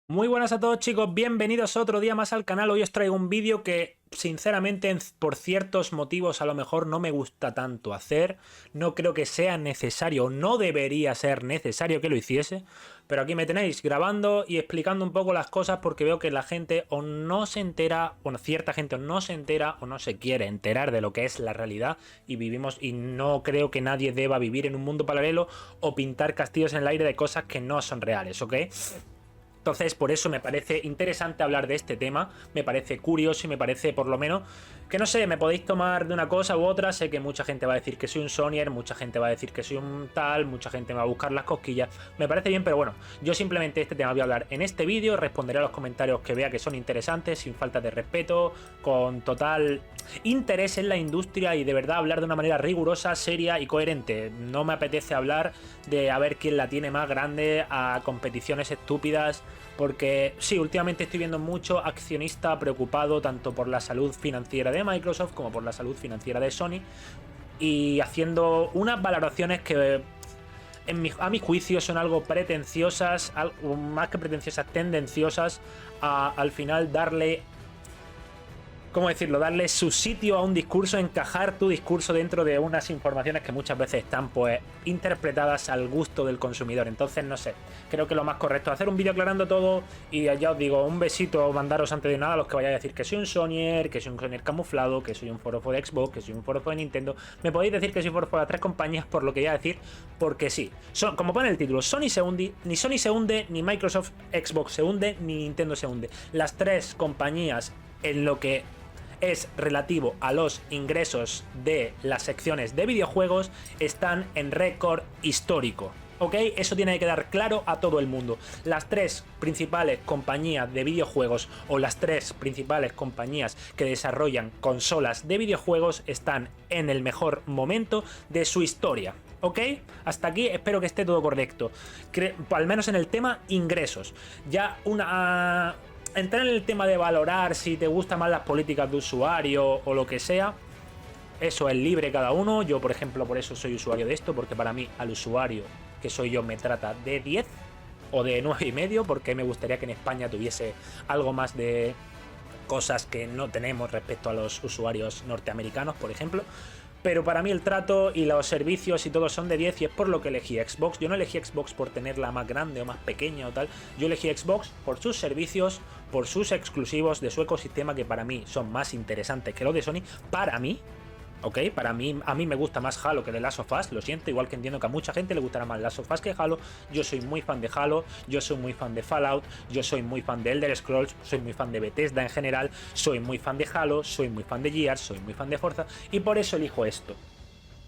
Muy buenas a todos, chicos, bienvenidos otro día más al canal. Hoy os traigo un vídeo que sinceramente por ciertos motivos a lo mejor no me gusta tanto hacer. No creo que sea necesario, no debería ser necesario que lo hiciese, pero aquí me tenéis grabando y explicando un poco las cosas porque veo que la gente o no se entera, bueno, cierta gente o no se entera o no se quiere enterar de lo que es la realidad y vivimos, y no creo que nadie deba vivir en un mundo paralelo o pintar castillos en el aire de cosas que no son reales, ¿ok? Entonces, por eso me parece interesante hablar de este tema, me parece curioso y me parece, por lo menos, que no sé, me podéis tomar de una cosa u otra. Sé que mucha gente va a decir que soy un Sonyer, mucha gente va a decir que soy un tal, mucha gente me va a buscar las cosquillas. Me parece bien, pero bueno, yo simplemente este tema voy a hablar en este vídeo, responderé a los comentarios que vea que son interesantes, sin falta de respeto, con total interés en la industria y de verdad hablar de una manera rigurosa, seria y coherente. No me apetece hablar de a ver quién la tiene más grande, a competiciones estúpidas, porque sí, últimamente estoy viendo mucho accionista preocupado tanto por la salud financiera de Microsoft como por la salud financiera de Sony y haciendo unas valoraciones que a mi juicio son algo pretenciosas, más que pretenciosas, tendenciosas a al final darle, ¿cómo decirlo?, darle su sitio a un discurso, encajar tu discurso dentro de unas informaciones que muchas veces están pues interpretadas al gusto del consumidor. Entonces, no sé, creo que lo más correcto es hacer un vídeo aclarando todo y ya os digo, un besito, mandaros antes de nada a los que vayáis a decir que soy un Sonyer, que soy un Sonyer camuflado, que soy un forofo de Xbox, que soy un forofo de Nintendo. Me podéis decir que soy forofo de las tres compañías por lo que voy a decir, porque sí, como pone el título, Sony se hunde, ni Sony se hunde, ni Microsoft Xbox se hunde, ni Nintendo se hunde. Las tres compañías en lo que es relativo a los ingresos de las secciones de videojuegos están en récord histórico. ¿Ok? Eso tiene que quedar claro a todo el mundo. Las tres principales compañías de videojuegos o las tres principales compañías que desarrollan consolas de videojuegos están en el mejor momento de su historia. ¿Ok? Hasta aquí espero que esté todo correcto. Al menos en el tema ingresos. Ya entrar en el tema de valorar si te gustan más las políticas de usuario o lo que sea, eso es libre cada uno. Yo, por ejemplo, por eso soy usuario de esto, porque para mí al usuario que soy yo me trata de 10 o de 9,5, porque me gustaría que en España tuviese algo más de cosas que no tenemos respecto a los usuarios norteamericanos, por ejemplo. Pero para mí el trato y los servicios y todo son de 10 y es por lo que elegí Xbox. Yo no elegí Xbox por tenerla más grande o más pequeña o tal. Yo elegí Xbox por sus servicios, por sus exclusivos de su ecosistema, que para mí son más interesantes que los de Sony. Para mí, ¿ok? Para mí, a mí me gusta más Halo que The Last of Us, lo siento, igual que entiendo que a mucha gente le gustará más Last of Us que Halo. Yo soy muy fan de Halo, yo soy muy fan de Fallout, yo soy muy fan de Elder Scrolls, soy muy fan de Bethesda en general, soy muy fan de Halo, soy muy fan de Gears, soy muy fan de Forza, y por eso elijo esto.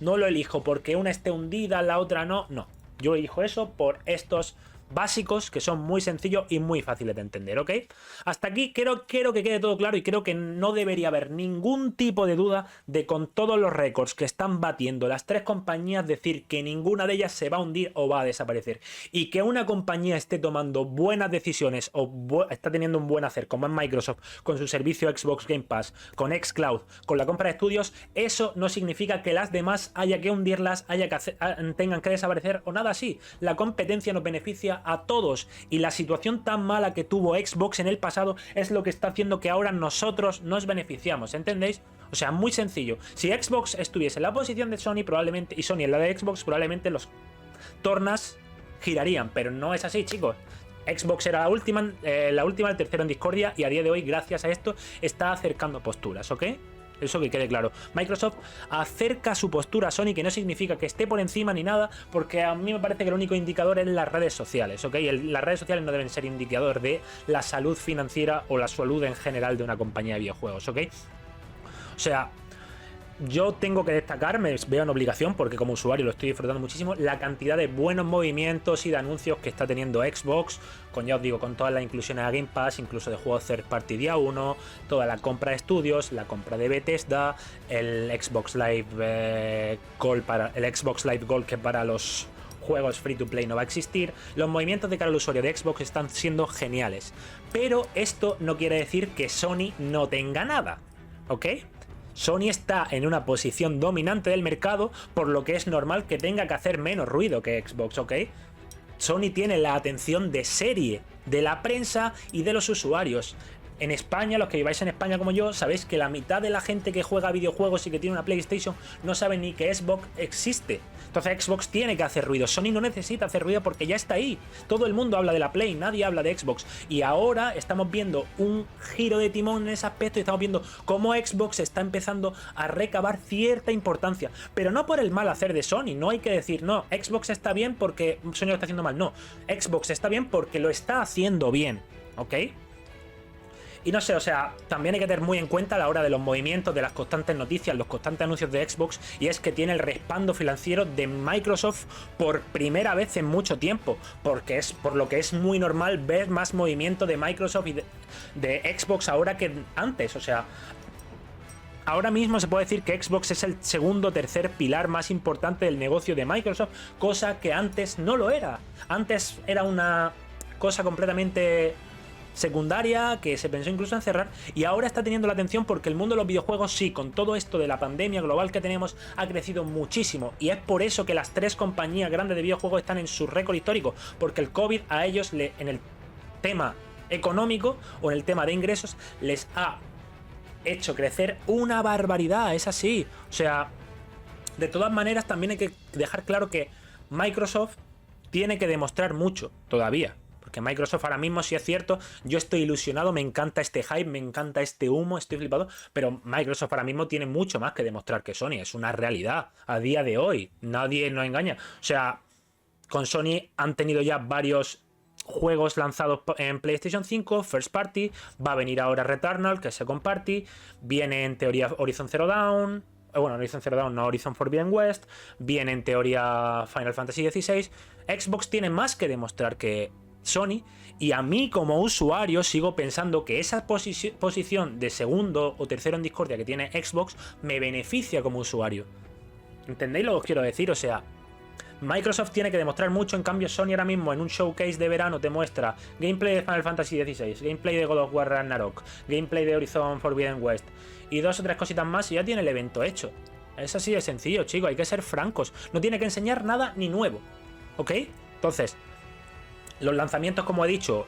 No lo elijo porque una esté hundida, la otra no, no. Yo elijo eso por estos básicos que son muy sencillos y muy fáciles de entender, ¿ok? Hasta aquí quiero que quede todo claro y creo que no debería haber ningún tipo de duda de, con todos los récords que están batiendo las tres compañías, decir que ninguna de ellas se va a hundir o va a desaparecer. Y que una compañía esté tomando buenas decisiones o está teniendo un buen hacer, como es Microsoft, con su servicio Xbox Game Pass, con xCloud, con la compra de estudios, eso no significa que las demás haya que hundirlas, tengan que desaparecer o nada así. La competencia nos beneficia a todos y la situación tan mala que tuvo Xbox en el pasado es lo que está haciendo que ahora nosotros nos beneficiamos, ¿entendéis? O sea, muy sencillo. Si Xbox estuviese en la posición de Sony probablemente, y Sony en la de Xbox, probablemente los tornas girarían, pero no es así, chicos. Xbox era la última, el tercero en discordia, y a día de hoy, gracias a esto, está acercando posturas, ¿ok? Eso que quede claro. Microsoft acerca su postura a Sony, que no significa que esté por encima ni nada, porque a mí me parece que el único indicador es las redes sociales, ¿ok? Las redes sociales no deben ser indicador de la salud financiera o la salud en general de una compañía de videojuegos, ¿ok? O sea, yo tengo que destacar, me veo en obligación, porque como usuario lo estoy disfrutando muchísimo, la cantidad de buenos movimientos y de anuncios que está teniendo Xbox, con, ya os digo, con todas las inclusiones a Game Pass, incluso de juegos third party día 1, toda la compra de estudios, la compra de Bethesda, el Xbox Live Gold el Xbox Live Gold, que para los juegos free to play no va a existir. Los movimientos de cara al usuario de Xbox están siendo geniales, pero esto no quiere decir que Sony no tenga nada, ¿ok? Sony está en una posición dominante del mercado, por lo que es normal que tenga que hacer menos ruido que Xbox, ¿ok? Sony tiene la atención de serie de la prensa y de los usuarios. En España, los que viváis en España como yo, sabéis que la mitad de la gente que juega videojuegos y que tiene una PlayStation no sabe ni que Xbox existe. Entonces Xbox tiene que hacer ruido. Sony no necesita hacer ruido porque ya está ahí. Todo el mundo habla de la Play, nadie habla de Xbox. Y ahora estamos viendo un giro de timón en ese aspecto y estamos viendo cómo Xbox está empezando a recabar cierta importancia. Pero no por el mal hacer de Sony. No hay que decir, no, Xbox está bien porque Sony lo está haciendo mal. No, Xbox está bien porque lo está haciendo bien. ¿Ok? Y no sé, o sea, también hay que tener muy en cuenta a la hora de los movimientos, de las constantes noticias, los constantes anuncios de Xbox, y es que tiene el respaldo financiero de Microsoft por primera vez en mucho tiempo, porque es por lo que es muy normal ver más movimiento de Microsoft y de Xbox ahora que antes, o sea, ahora mismo se puede decir que Xbox es el segundo o tercer pilar más importante del negocio de Microsoft, cosa que antes no lo era. Antes era una cosa completamente secundaria que se pensó incluso en cerrar, y ahora está teniendo la atención porque el mundo de los videojuegos, sí, con todo esto de la pandemia global que tenemos, ha crecido muchísimo, y es por eso que las tres compañías grandes de videojuegos están en su récord histórico, porque el COVID a ellos, en el tema económico o en el tema de ingresos, les ha hecho crecer una barbaridad. Es así. O sea, de todas maneras también hay que dejar claro que Microsoft tiene que demostrar mucho todavía. Porque Microsoft ahora mismo, sí es cierto, yo estoy ilusionado, me encanta este hype, me encanta este humo, estoy flipado, pero Microsoft ahora mismo tiene mucho más que demostrar que Sony. Es una realidad a día de hoy, nadie nos engaña. O sea, con Sony han tenido ya varios juegos lanzados en PlayStation 5, First Party, va a venir ahora Returnal, que es Second Party, viene en teoría Horizon Zero Dawn, bueno, Horizon Zero Dawn, no, Horizon Forbidden West, viene en teoría Final Fantasy XVI. Xbox tiene más que demostrar que Sony, y a mí como usuario sigo pensando que esa posición de segundo o tercero en discordia que tiene Xbox me beneficia como usuario. ¿Entendéis lo que os quiero decir? O sea, Microsoft tiene que demostrar mucho, en cambio Sony ahora mismo en un showcase de verano te muestra gameplay de Final Fantasy XVI, gameplay de God of War Ragnarok, gameplay de Horizon Forbidden West y dos o tres cositas más y ya tiene el evento hecho. Es así de sencillo, chicos, hay que ser francos, no tiene que enseñar nada ni nuevo, ¿ok? Entonces, los lanzamientos, como he dicho,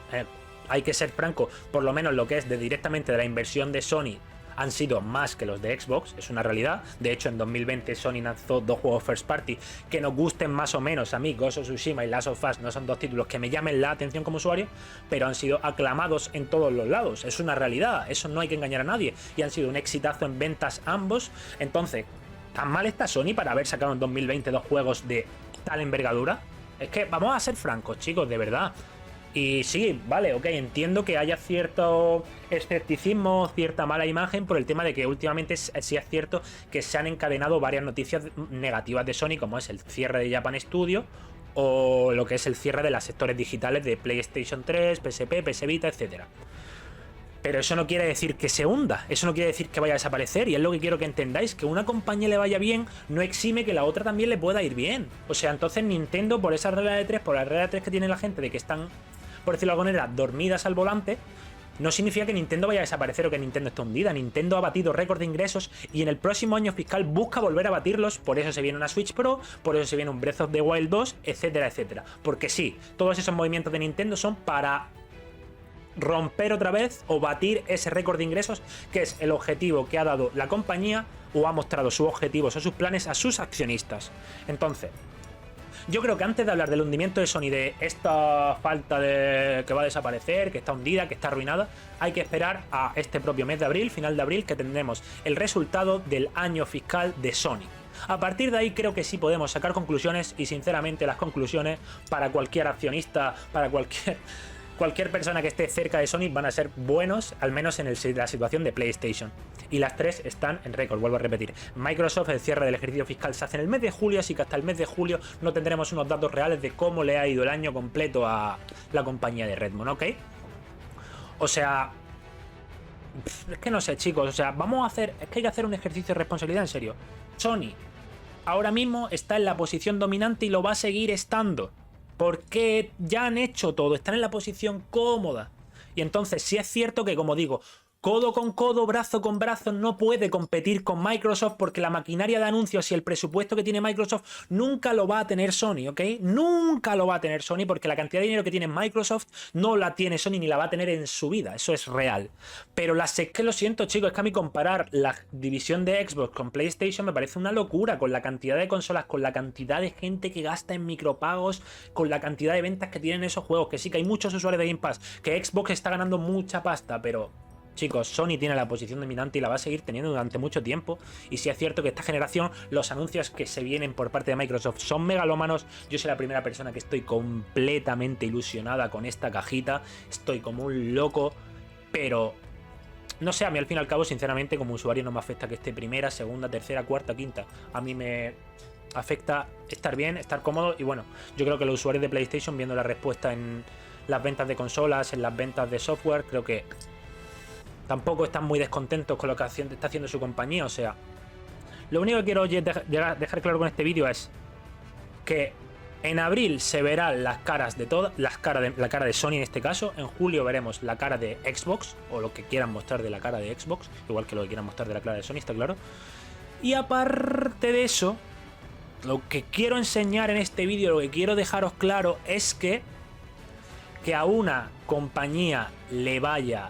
hay que ser franco, por lo menos lo que es directamente de la inversión de Sony han sido más que los de Xbox, es una realidad. De hecho, en 2020 Sony lanzó dos juegos first party que nos gusten más o menos a mí. Ghost of Tsushima y Last of Us no son dos títulos que me llamen la atención como usuario, pero han sido aclamados en todos los lados, es una realidad, eso no hay que engañar a nadie, y han sido un exitazo en ventas ambos. Entonces, ¿tan mal está Sony para haber sacado en 2020 dos juegos de tal envergadura? Es que vamos a ser francos, chicos, de verdad. Y sí, vale, ok, entiendo que haya cierto escepticismo, cierta mala imagen por el tema de que últimamente sí es cierto que se han encadenado varias noticias negativas de Sony, como es el cierre de Japan Studio o lo que es el cierre de los sectores digitales de PlayStation 3, PSP, PS Vita, etc. Pero eso no quiere decir que se hunda, eso no quiere decir que vaya a desaparecer, y es lo que quiero que entendáis, que una compañía le vaya bien no exime que la otra también le pueda ir bien. O sea, entonces Nintendo, por esa regla de tres, por la regla de tres que tiene la gente de que están, por decirlo de alguna manera, dormidas al volante, no significa que Nintendo vaya a desaparecer o que Nintendo esté hundida. Nintendo ha batido récord de ingresos y en el próximo año fiscal busca volver a batirlos, por eso se viene una Switch Pro, por eso se viene un Breath of the Wild 2, etcétera, etcétera. Porque sí, todos esos movimientos de Nintendo son para romper otra vez o batir ese récord de ingresos, que es el objetivo que ha dado la compañía o ha mostrado sus objetivos o sus planes a sus accionistas. Entonces, yo creo que antes de hablar del hundimiento de Sony, de esta falta de que va a desaparecer, que está hundida, que está arruinada, hay que esperar a este propio mes de abril, final de abril, que tendremos el resultado del año fiscal de Sony. A partir de ahí creo que sí podemos sacar conclusiones, y sinceramente las conclusiones para cualquier accionista, para cualquier persona que esté cerca de Sony van a ser buenos, al menos en la situación de PlayStation. Y las tres están en récord, vuelvo a repetir. Microsoft, el cierre del ejercicio fiscal se hace en el mes de julio, así que hasta el mes de julio no tendremos unos datos reales de cómo le ha ido el año completo a la compañía de Redmond, ¿ok? O sea, es que no sé, chicos, o sea, es que hay que hacer un ejercicio de responsabilidad en serio. Sony ahora mismo está en la posición dominante y lo va a seguir estando. Porque ya han hecho todo, están en la posición cómoda. Y entonces sí es cierto que, como digo, codo con codo, brazo con brazo, no puede competir con Microsoft porque la maquinaria de anuncios y el presupuesto que tiene Microsoft nunca lo va a tener Sony, ¿ok? Nunca lo va a tener Sony porque la cantidad de dinero que tiene Microsoft no la tiene Sony ni la va a tener en su vida, eso es real. Pero es que lo siento, chicos, es que a mí comparar la división de Xbox con PlayStation me parece una locura, con la cantidad de consolas, con la cantidad de gente que gasta en micropagos, con la cantidad de ventas que tienen esos juegos, que sí que hay muchos usuarios de Game Pass, que Xbox está ganando mucha pasta, pero... Chicos, Sony tiene la posición dominante y la va a seguir teniendo durante mucho tiempo. Y si es cierto que esta generación, los anuncios que se vienen por parte de Microsoft son megalómanos. Yo soy la primera persona que estoy completamente ilusionada con esta cajita. Estoy como un loco, pero... No sé, a mí al fin y al cabo, sinceramente, como usuario no me afecta que esté primera, segunda, tercera, cuarta, quinta. A mí me afecta estar bien, estar cómodo. Y bueno, yo creo que los usuarios de PlayStation, viendo la respuesta en las ventas de consolas, en las ventas de software, creo que... tampoco están muy descontentos con lo que está haciendo su compañía. O sea, lo único que quiero dejar claro con este vídeo es que en abril se verán las caras de todas, la cara de Sony en este caso. En julio veremos la cara de Xbox, o lo que quieran mostrar de la cara de Xbox, igual que lo que quieran mostrar de la cara de Sony, está claro. Y aparte de eso, lo que quiero enseñar en este vídeo, lo que quiero dejaros claro es que a una compañía le vaya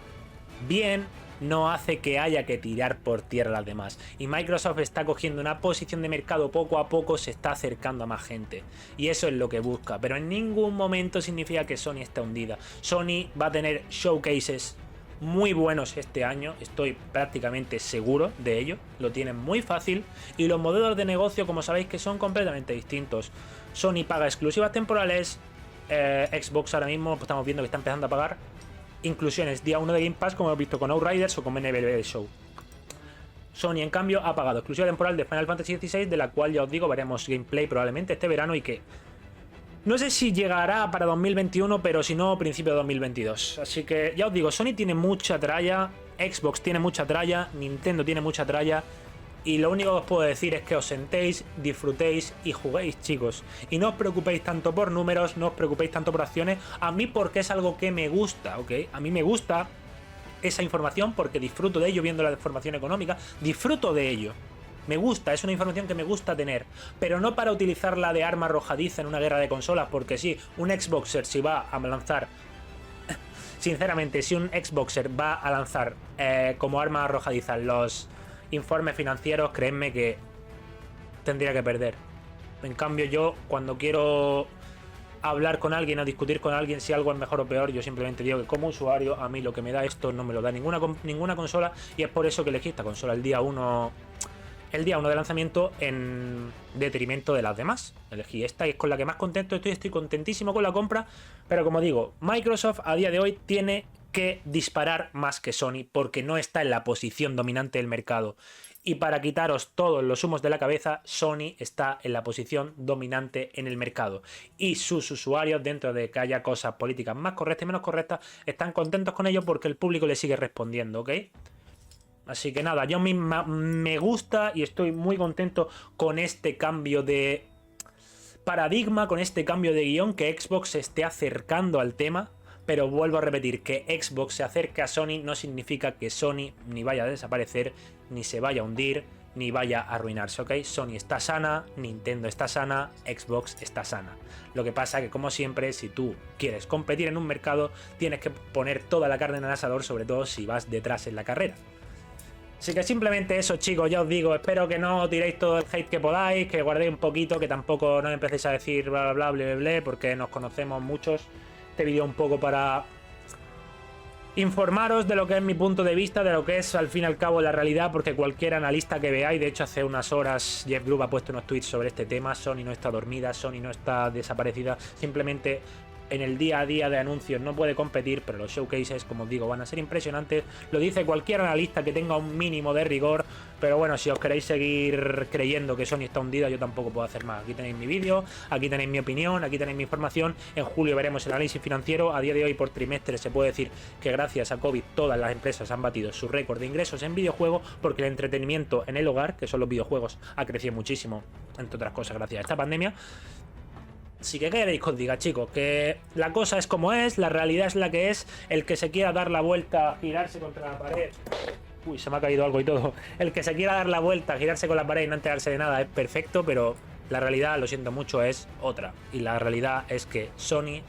bien no hace que haya que tirar por tierra las demás. Y Microsoft está cogiendo una posición de mercado, poco a poco se está acercando a más gente. Y eso es lo que busca. Pero en ningún momento significa que Sony está hundida. Sony va a tener showcases muy buenos este año, estoy prácticamente seguro de ello. Lo tienen muy fácil. Y los modelos de negocio, como sabéis, que son completamente distintos. Sony paga exclusivas temporales. Xbox ahora mismo pues, estamos viendo que está empezando a pagar inclusiones día 1 de Game Pass, como hemos visto con Outriders o con NBL Show. Sony, en cambio, ha pagado exclusiva temporal de Final Fantasy XVI, de la cual ya os digo, veremos gameplay probablemente este verano y que no sé si llegará para 2021, pero si no, principio de 2022. Así que ya os digo, Sony tiene mucha tralla, Xbox tiene mucha tralla, Nintendo tiene mucha tralla. Y lo único que os puedo decir es que os sentéis, disfrutéis y juguéis, chicos. Y no os preocupéis tanto por números, no os preocupéis tanto por acciones. A mí porque es algo que me gusta, ¿ok? A mí me gusta esa información porque disfruto de ello viendo la información económica. Disfruto de ello. Me gusta, es una información que me gusta tener. Pero no para utilizarla de arma arrojadiza en una guerra de consolas. Porque sí, un Xboxer si va a lanzar... Sinceramente, si un Xboxer va a lanzar como arma arrojadiza los... informes financieros, créanme que tendría que perder. En cambio yo, cuando quiero hablar con alguien o discutir con alguien si algo es mejor o peor, yo simplemente digo que como usuario a mí lo que me da esto no me lo da ninguna consola, y es por eso que elegí esta consola el día 1 de lanzamiento en detrimento de las demás. Elegí esta y es con la que más contento estoy contentísimo con la compra, pero como digo, Microsoft a día de hoy tiene que disparar más que Sony porque no está en la posición dominante del mercado. Y para quitaros todos los humos de la cabeza, Sony está en la posición dominante en el mercado. Y sus usuarios, dentro de que haya cosas políticas más correctas y menos correctas, están contentos con ello porque el público le sigue respondiendo, ¿ok? Así que nada, yo me gusta y estoy muy contento con este cambio de paradigma, con este cambio de guión, que Xbox se esté acercando al tema. Pero vuelvo a repetir, que Xbox se acerque a Sony no significa que Sony ni vaya a desaparecer, ni se vaya a hundir, ni vaya a arruinarse, ¿ok? Sony está sana, Nintendo está sana, Xbox está sana. Lo que pasa que, como siempre, si tú quieres competir en un mercado, tienes que poner toda la carne en el asador, sobre todo si vas detrás en la carrera. Así que simplemente eso, chicos, ya os digo, espero que no tiréis todo el hate que podáis, que guardéis un poquito, que tampoco no empecéis a decir bla bla bla bla bla, porque nos conocemos muchos. Este vídeo un poco para informaros de lo que es mi punto de vista, de lo que es al fin y al cabo la realidad, porque cualquier analista que veáis, de hecho hace unas horas Jeff Grubb ha puesto unos tweets sobre este tema. Sony no está dormida, Sony no está desaparecida, simplemente en el día a día de anuncios no puede competir, pero los showcases, como os digo, van a ser impresionantes. Lo dice cualquier analista que tenga un mínimo de rigor, pero bueno, si os queréis seguir creyendo que Sony está hundida, yo tampoco puedo hacer más. Aquí tenéis mi vídeo, aquí tenéis mi opinión, aquí tenéis mi información. En julio veremos el análisis financiero. A día de hoy, por trimestre, se puede decir que gracias a COVID todas las empresas han batido su récord de ingresos en videojuegos, porque el entretenimiento en el hogar, que son los videojuegos, ha crecido muchísimo, entre otras cosas, gracias a esta pandemia. Así que, ¿qué queréis que os diga, chicos? Que la cosa es como es, la realidad es la que es. El que se quiera dar la vuelta, girarse contra la pared... Uy, se me ha caído algo y todo. El que se quiera dar la vuelta, girarse con la pared y no enterarse de nada es perfecto, pero la realidad, lo siento mucho, es otra. Y la realidad es que Sony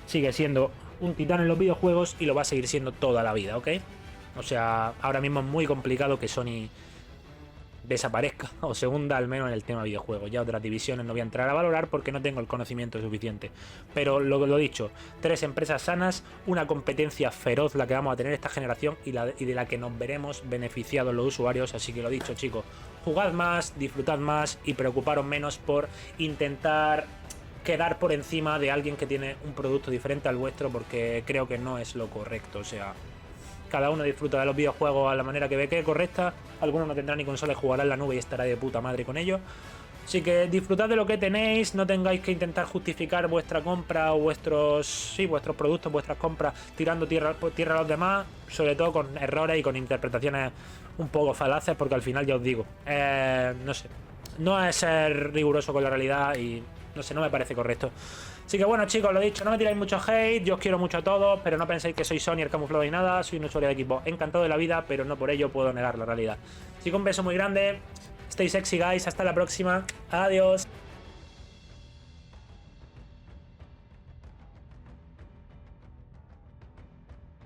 sigue siendo un titán en los videojuegos y lo va a seguir siendo toda la vida, ¿ok? O sea, ahora mismo es muy complicado que Sony desaparezca o se hunda, al menos en el tema videojuegos. Ya otras divisiones no voy a entrar a valorar porque no tengo el conocimiento suficiente. Pero lo dicho, 3 empresas sanas, una competencia feroz la que vamos a tener esta generación y de la que nos veremos beneficiados los usuarios. Así que lo dicho, chicos, jugad más, disfrutad más y preocuparos menos por intentar quedar por encima de alguien que tiene un producto diferente al vuestro, porque creo que no es lo correcto. O sea, cada uno disfruta de los videojuegos a la manera que ve que es correcta. Algunos no tendrán ni consola y jugará en la nube y estará de puta madre con ello. Así que disfrutad de lo que tenéis, no tengáis que intentar justificar vuestra compra o vuestros productos, vuestras compras, tirando tierra a los demás, sobre todo con errores y con interpretaciones un poco falaces, porque al final ya os digo, no sé, no es ser riguroso con la realidad y no sé, no me parece correcto. Así que bueno, chicos, lo dicho, no me tiráis mucho hate, yo os quiero mucho a todos, pero no penséis que soy Sony el camuflado y nada, soy un usuario de equipo encantado de la vida, pero no por ello puedo negar la realidad. Así que un beso muy grande, stay sexy guys, hasta la próxima, adiós.